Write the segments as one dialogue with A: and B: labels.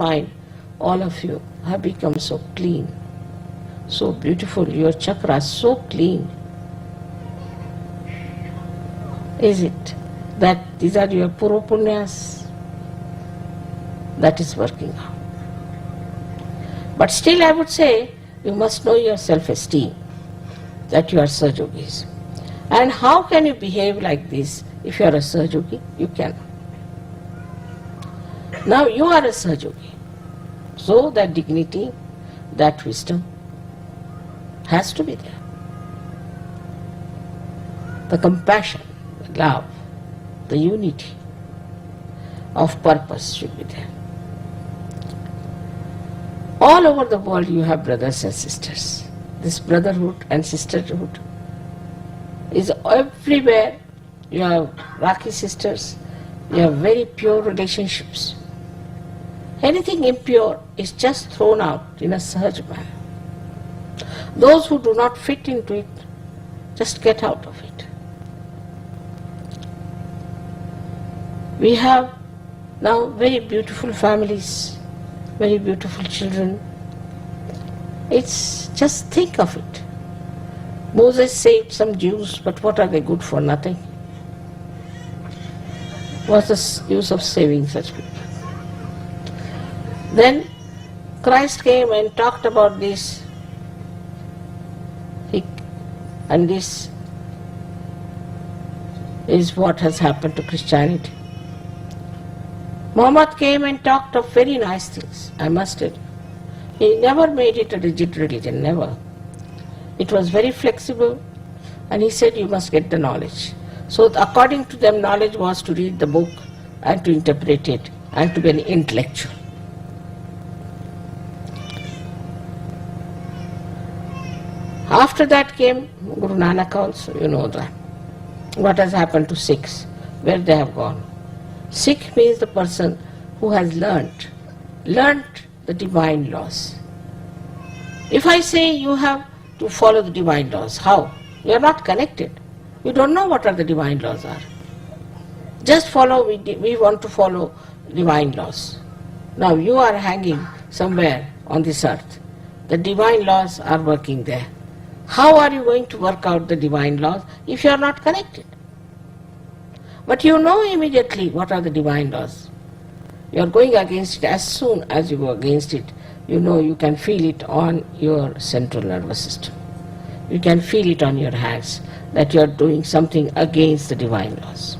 A: find all of you have become so clean, so beautiful, your chakras so clean. Is it that these are your puro punyas? That is working out. But still I would say, you must know your self-esteem, that you are Sahajogis. And how can you behave like this if you are a Sahajogi? You cannot. Now you are a Sahajogi. So that dignity, that wisdom has to be there. The compassion, the love, the unity of purpose should be there. All over the world you have brothers and sisters. This brotherhood and sisterhood is everywhere. You have Rakhi sisters, you have very pure relationships. Anything impure is just thrown out in a Sahaj manner. Those who do not fit into it, just get out of it. We have now very beautiful families, very beautiful children. It's just think of it. Moses saved some Jews, but what are they good for? Nothing. What's the use of saving such people? Then Christ came and talked about this, and this is what has happened to Christianity. Muhammad came and talked of very nice things, I must tell you. He never made it a rigid religion, never. It was very flexible, and he said you must get the knowledge. So according to them, knowledge was to read the book and to interpret it and to be an intellectual. After that came Guru Nanak also, you know that. What has happened to Sikhs, where they have gone. Sikh means the person who has learnt the divine laws. If I say you have to follow the divine laws, how? You are not connected. You don't know what are the divine laws are. Just follow, we want to follow divine laws. Now you are hanging somewhere on this earth. The divine laws are working there. How are you going to work out the divine laws if you are not connected? But you know immediately what are the divine laws. You are going against it. As soon as you go against it, you know you can feel it on your central nervous system. You can feel it on your hands that you are doing something against the divine laws.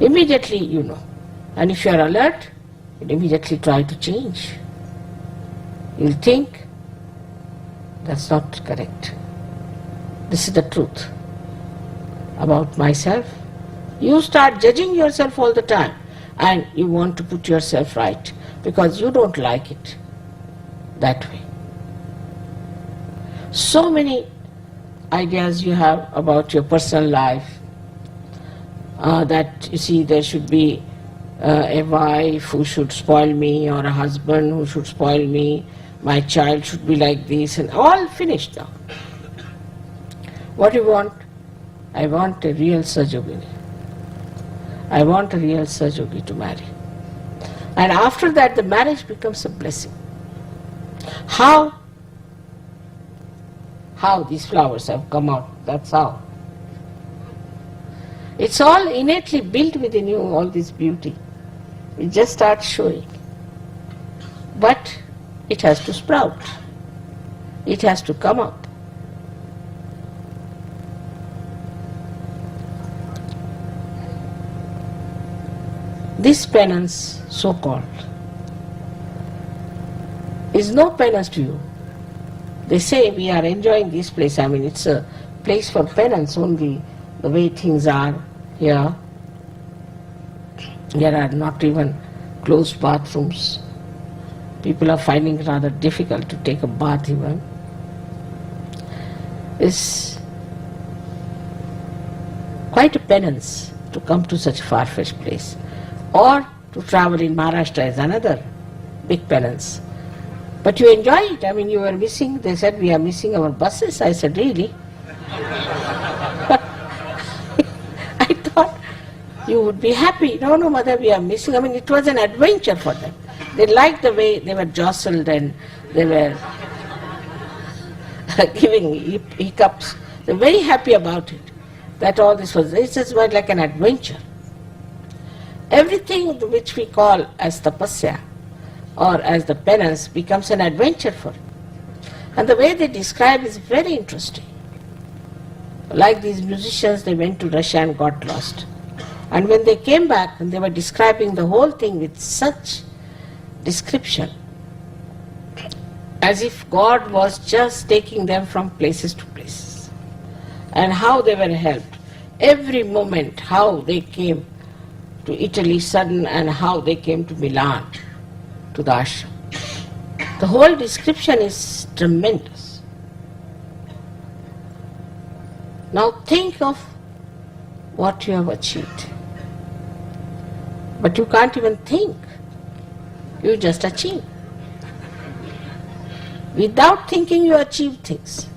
A: Immediately you know. And if you are alert, you immediately try to change. You'll think, that's not correct. This is the truth about myself. You start judging yourself all the time and you want to put yourself right because you don't like it that way. So many ideas you have about your personal life, that you see there should be a wife who should spoil me or a husband who should spoil me, my child should be like this, and all finished now. What do you want? I want a real Sahajogini. I want a real Sahajogi to marry. And after that the marriage becomes a blessing. How these flowers have come out, that's how. It's all innately built within you, all this beauty. It just starts showing. But it has to sprout. It has to come up. This penance, so-called, is no penance to you. They say we are enjoying this place. I mean, it's a place for penance only, the way things are here. There are not even closed bathrooms. People are finding it rather difficult to take a bath even. It's quite a penance to come to such a far-fetched place. Or to travel in Maharashtra is another big penance. But you enjoy it. I mean, you were missing, they said we are missing our buses. I said, really? I thought you would be happy. No, no, mother, we are missing. I mean, it was an adventure for them. They liked the way they were jostled and they were giving hiccups. They were very happy about it. That all this was, it just was like an adventure. Everything which we call as tapasya or as the penance becomes an adventure for them. And the way they describe is very interesting. Like these musicians, they went to Russia and got lost. And when they came back, and they were describing the whole thing with such description, as if God was just taking them from places to places. And how they were helped. Every moment, how they came to Italy sudden and how they came to Milan, to the ashram. The whole description is tremendous. Now think of what you have achieved. But you can't even think. You just achieve. Without thinking you achieve things.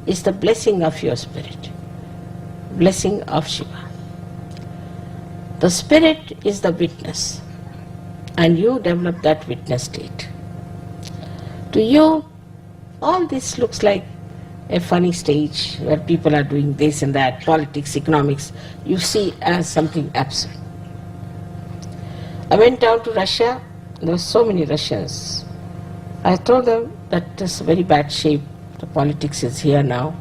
A: It's the blessing of your spirit. Blessing of Shiva. The spirit is the witness. And you develop that witness state. To you, all this looks like a funny stage where people are doing this and that, politics, economics, you see as something absurd. I went down to Russia, there were so many Russians. I told them that it's very bad shape, the politics is here now,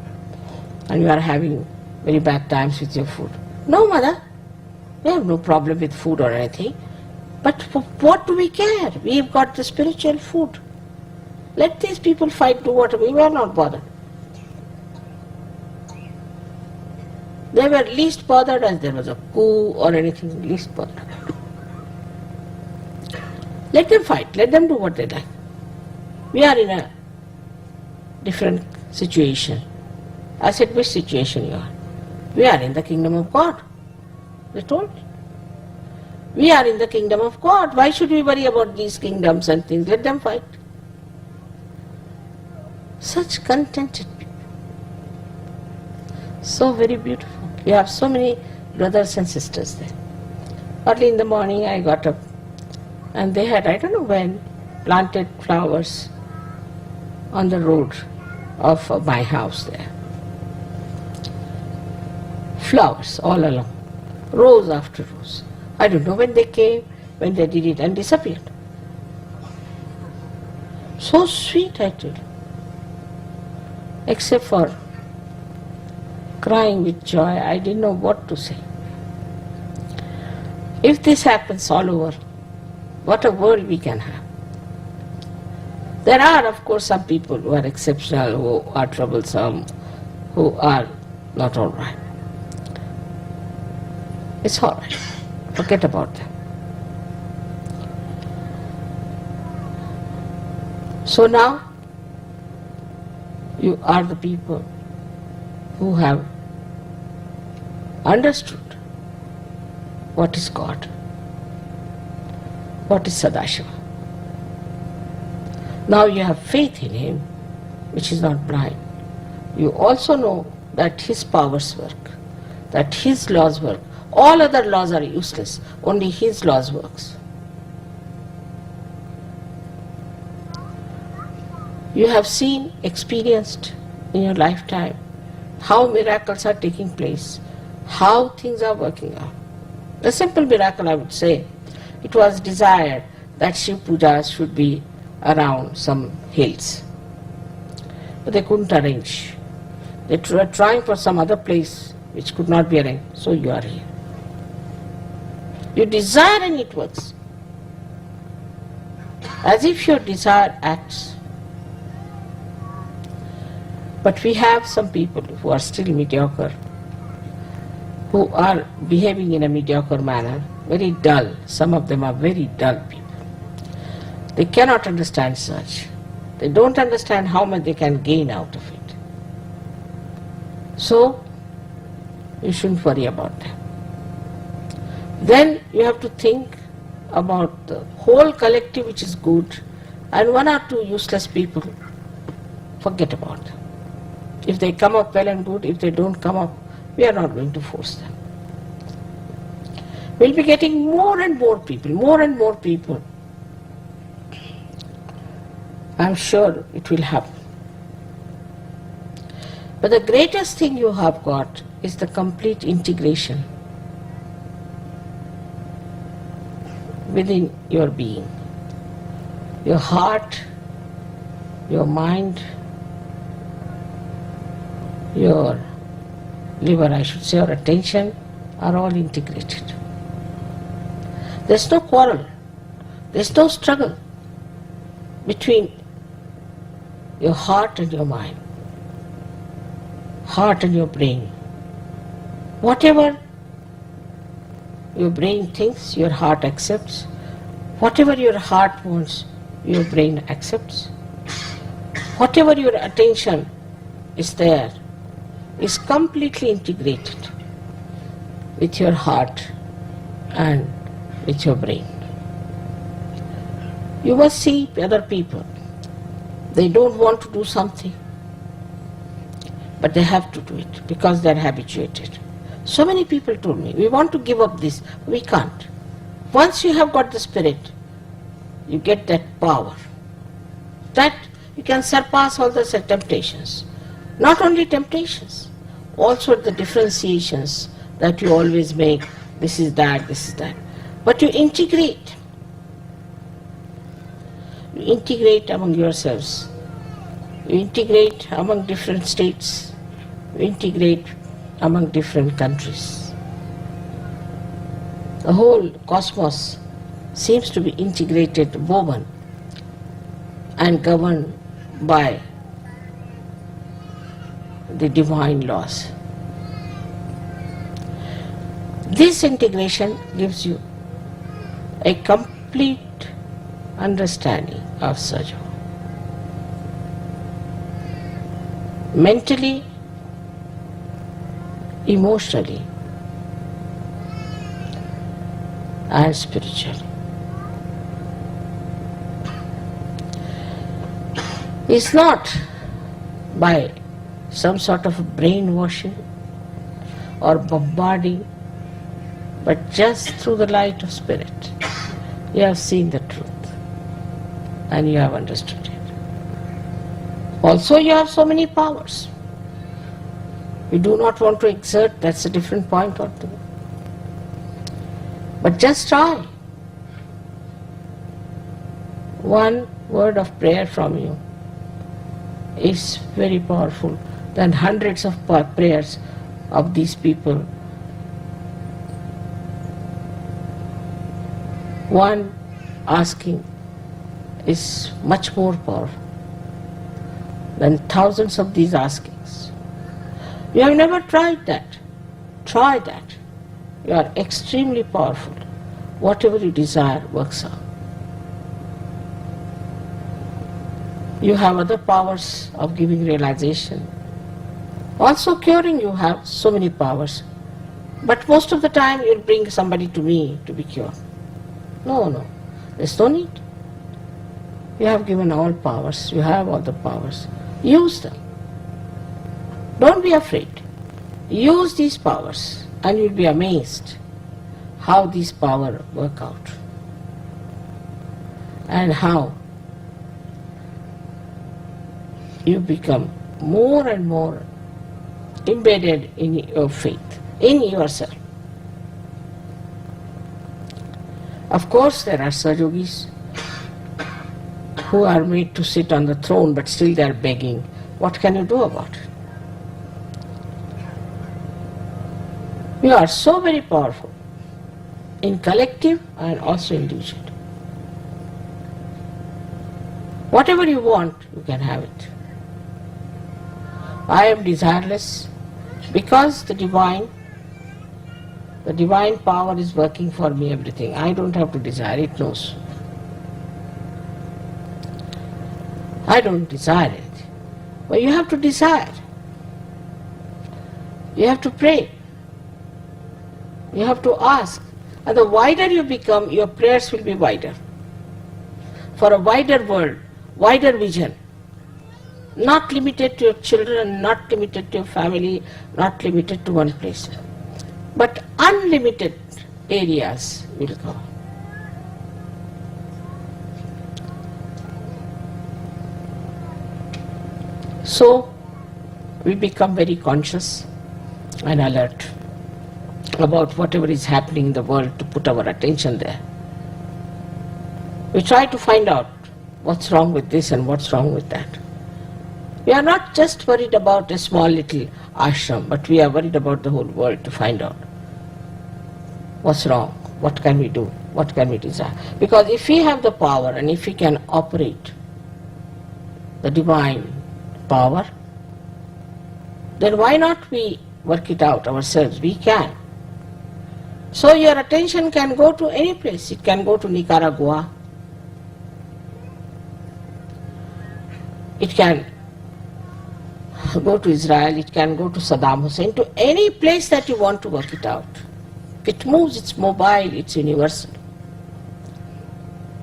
A: and you are having very bad times with your food. No, mother, we have no problem with food or anything, but for what do we care? We've got the spiritual food. Let these people fight, do whatever, we are not bothered. They were least bothered as there was a coup or anything, least bothered. Let them fight, let them do what they like. We are in a different situation. I said, which situation you are? We are in the kingdom of God. They told me. We are in the kingdom of God. Why should we worry about these kingdoms and things? Let them fight. Such contented people. So very beautiful. You have so many brothers and sisters there. Early in the morning I got up and they had, I don't know when, planted flowers on the road of my house there. Flowers all along, rows after rows. I don't know when they came, when they did it and disappeared. So sweet, I tell you. Except for crying with joy, I didn't know what to say. If this happens all over, what a world we can have. There are, of course, some people who are exceptional, who are troublesome, who are not all right. It's all right. Forget about them. So now, you are the people who have understood what is God, what is Sadashiva. Now you have faith in Him, which is not blind. You also know that His powers work, that His laws work. All other laws are useless, only His laws works. You have seen, experienced in your lifetime how miracles are taking place, how things are working out. A simple miracle, I would say, it was desired that Shiv Pujas should be around some hills. But they couldn't arrange. They were trying for some other place which could not be arranged, so you are here. You desire and it works. As if your desire acts. But we have some people who are still mediocre, who are behaving in a mediocre manner, very dull. Some of them are very dull people. They cannot understand such. They don't understand how much they can gain out of it. So, you shouldn't worry about them. Then you have to think about the whole collective which is good, and one or two useless people, forget about them. If they come up well and good, if they don't come up, we are not going to force them. We'll be getting more and more people, more and more people. I'm sure it will happen. But the greatest thing you have got is the complete integration within your being. Your heart, your mind, your liver, I should say, or attention, are all integrated. There's no quarrel, there's no struggle between your heart and your mind, heart and your brain. Whatever your brain thinks, your heart accepts. Whatever your heart wants, your brain accepts. Whatever your attention is there is completely integrated with your heart and with your brain. You must see other people. They don't want to do something, but they have to do it because they are habituated. So many people told me, we want to give up this, we can't. Once you have got the spirit, you get that power. That you can surpass all the temptations. Not only temptations, also the differentiations that you always make, this is that, this is that. But you integrate. You integrate among yourselves. You integrate among different states. You integrate among different countries. The whole cosmos seems to be integrated, woven, and governed by the divine laws. This integration gives you a complete understanding of Sahaja. Mentally, emotionally, and spiritually. It's not by some sort of brainwashing or bombarding, but just through the light of spirit. You have seen the truth and you have understood it. Also, you have so many powers. You do not want to exert, that's a different point altogether. But just try. One word of prayer from you is very powerful than hundreds of prayers of these people. One asking is much more powerful than thousands of these askings. You have never tried that. Try that. You are extremely powerful. Whatever you desire works out. You have other powers of giving realization. Also curing, you have so many powers. But most of the time you'll bring somebody to me to be cured. No, there's no need. You have given all powers, you have all the powers. Use them. Don't be afraid. Use these powers and you'll be amazed how these powers work out and how you become more and more embedded in your faith, in yourself. Of course, there are Sahajogis who are made to sit on the throne, but still they are begging. What can you do about it? You are so very powerful in collective and also individual. Whatever you want, you can have it. I am desireless because the divine power is working for me, everything. I don't have to desire, it knows. I don't desire it. But you have to desire. You have to pray. You have to ask. And the wider you become, your prayers will be wider. For a wider world, wider vision. Not limited to your children, not limited to your family, not limited to one place. But unlimited areas will go. So we become very conscious and alert about whatever is happening in the world to put our attention there. We try to find out what's wrong with this and what's wrong with that. We are not just worried about a small little ashram, but we are worried about the whole world to find out what's wrong, what can we do, what can we desire. Because if we have the power and if we can operate the divine power, then why not we work it out ourselves? We can. So your attention can go to any place. It can go to Nicaragua. It can go to Israel. It can go to Saddam Hussein, to any place that you want to work it out. It moves, it's mobile, it's universal.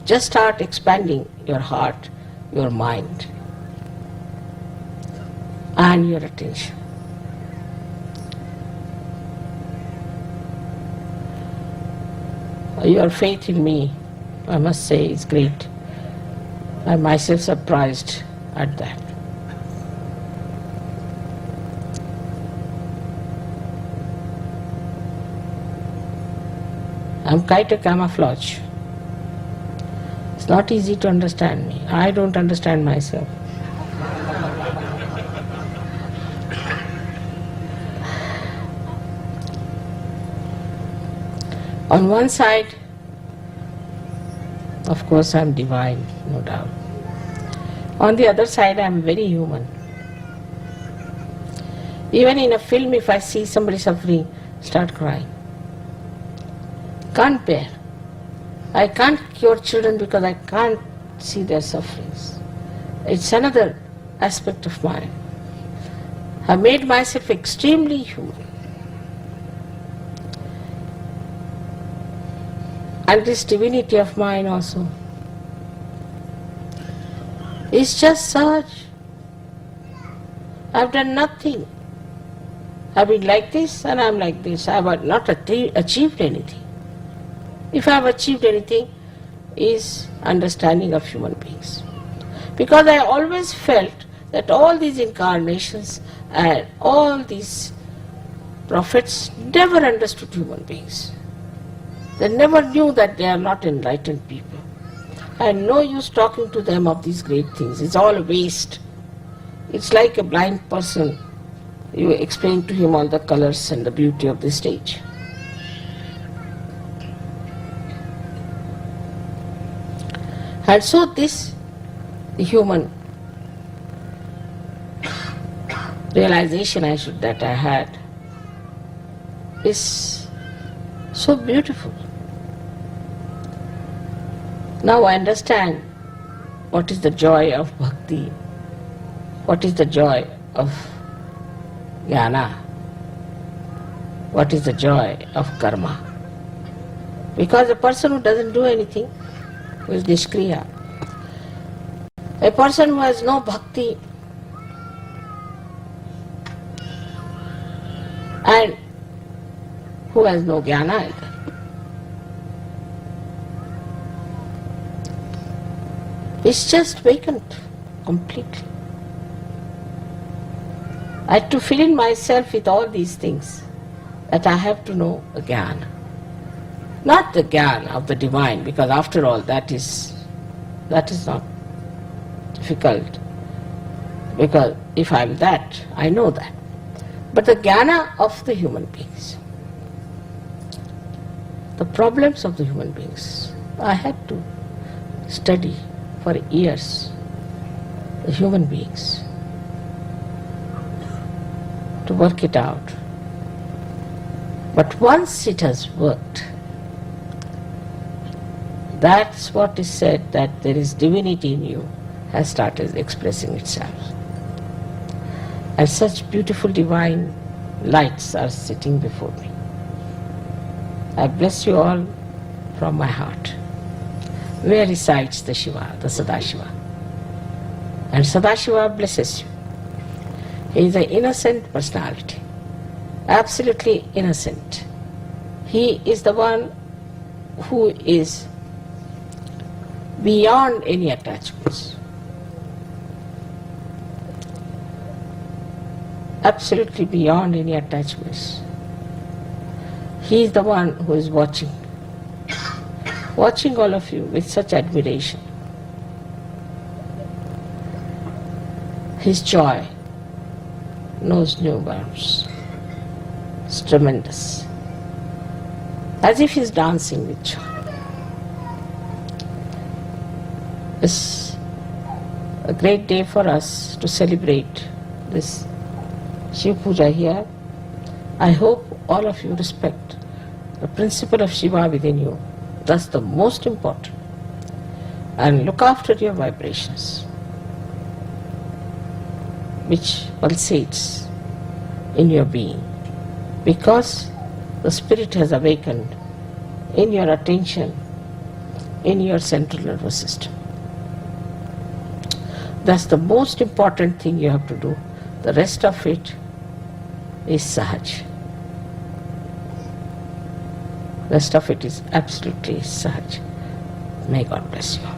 A: Just start expanding your heart, your mind, and your attention. Your faith in me, I must say, is great. I'm myself surprised at that. I'm quite a camouflage. It's not easy to understand me. I don't understand myself. On one side, of course, I'm divine, no doubt. On the other side, I'm very human. Even in a film, if I see somebody suffering, start crying. Can't bear. I can't cure children because I can't see their sufferings. It's another aspect of mine. I made myself extremely human. And this divinity of mine also is just such. I've done nothing. I've been like this and I'm like this. I have not achieved anything. If I have achieved anything, is understanding of human beings. Because I always felt that all these incarnations and all these prophets never understood human beings. They never knew that they are not enlightened people. And no use talking to them of these great things. It's all a waste. It's like a blind person. You explain to him all the colors and the beauty of the stage. And so this human realization that I had is so beautiful. Now I understand what is the joy of bhakti, what is the joy of jnana, what is the joy of karma. Because a person who doesn't do anything is nishkriya. A person who has no bhakti and who has no jnana either, is just vacant completely. I had to fill in myself with all these things, that I have to know the jnana. Not the jnana of the divine, because after all that is not difficult, because if I am that, I know that. But the jnana of the human beings, the problems of the human beings, I had to study for years the human beings to work it out. But once it has worked, that's what is said, that there is divinity in you, has started expressing itself. And such beautiful divine lights are sitting before me. I bless you all from my heart. Where resides the Shiva, the Sadashiva? And Sadashiva blesses you. He is an innocent personality, absolutely innocent. He is the one who is beyond any attachments. Absolutely beyond any attachments. He is the one who is watching all of you with such admiration. His joy knows no bounds. It's tremendous. As if he's dancing with joy. It's a great day for us to celebrate this Shiva Puja here. I hope all of you respect the principle of Shiva within you. That's the most important. And look after your vibrations, which pulsates in your being, because the spirit has awakened in your attention, in your central nervous system. That's the most important thing you have to do. The rest of it is Sahaj. Rest of it is absolutely Sahaj. May God bless you.